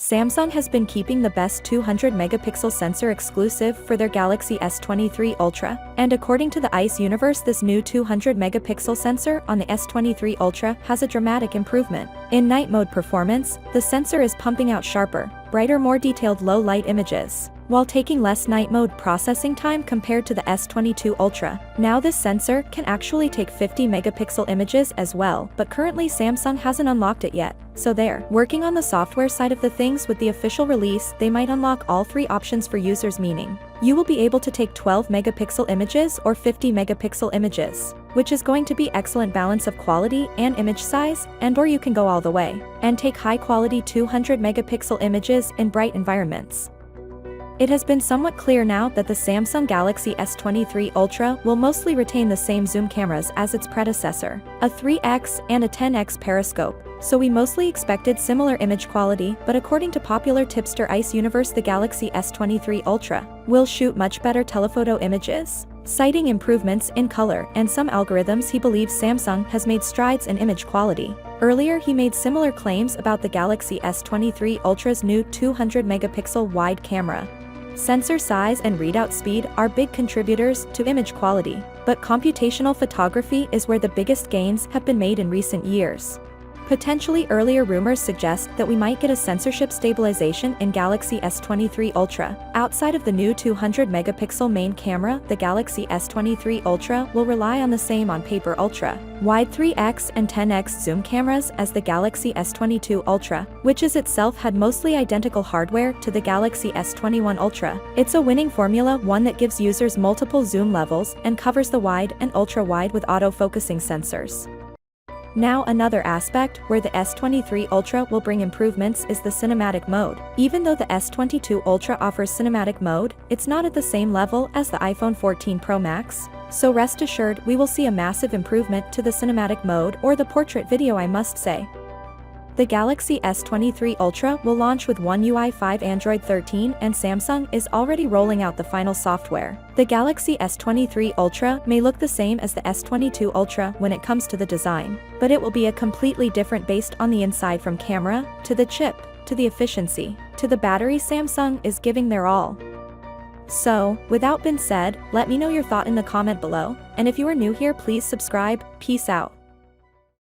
Samsung has been keeping the best 200-megapixel sensor exclusive for their Galaxy S23 Ultra, and according to the ICE universe, this new 200-megapixel sensor on the S23 Ultra has a dramatic improvement. In night mode performance, the sensor is pumping out sharper, brighter, more detailed low-light images, while taking less night mode processing time compared to the S22 Ultra. Now this sensor can actually take 50-megapixel images as well, but currently Samsung hasn't unlocked it yet. So they're working on the software side of the things. With the official release, they might unlock all three options for users, meaning you will be able to take 12-megapixel images or 50-megapixel images, which is going to be excellent balance of quality and image size, and or you can go all the way and take high-quality 200-megapixel images in bright environments. It has been somewhat clear now that the Samsung Galaxy S23 Ultra will mostly retain the same zoom cameras as its predecessor, a 3x and a 10x periscope, so we mostly expected similar image quality, but according to popular tipster ICE universe, the Galaxy S23 Ultra will shoot much better telephoto images, citing improvements in color and some algorithms. He believes Samsung has made strides in image quality. Earlier he made similar claims about the Galaxy S23 Ultra's new 200-megapixel wide camera. Sensor size and readout speed are big contributors to image quality, but computational photography is where the biggest gains have been made in recent years. Potentially earlier rumors suggest that we might get a censorship stabilization in Galaxy S23 Ultra. Outside of the new 200-megapixel main camera, the Galaxy S23 Ultra will rely on the same on-paper ultra-wide 3x and 10x zoom cameras as the Galaxy S22 Ultra, which is itself had mostly identical hardware to the Galaxy S21 Ultra. It's a winning formula, one that gives users multiple zoom levels and covers the wide and ultra-wide with auto-focusing sensors. Now another aspect where the S23 Ultra will bring improvements is the cinematic mode. Even though the S22 Ultra offers cinematic mode, it's not at the same level as the iPhone 14 Pro Max, so rest assured we will see a massive improvement to the cinematic mode or the portrait video, I must say. The Galaxy S23 Ultra will launch with One UI 5 Android 13, and Samsung is already rolling out the final software. The Galaxy S23 Ultra may look the same as the S22 Ultra when it comes to the design, but it will be a completely different based on the inside, from camera, to the chip, to the efficiency, to the battery. Samsung is giving their all. So, without being said, let me know your thought in the comment below, and if you are new here, please subscribe. Peace out.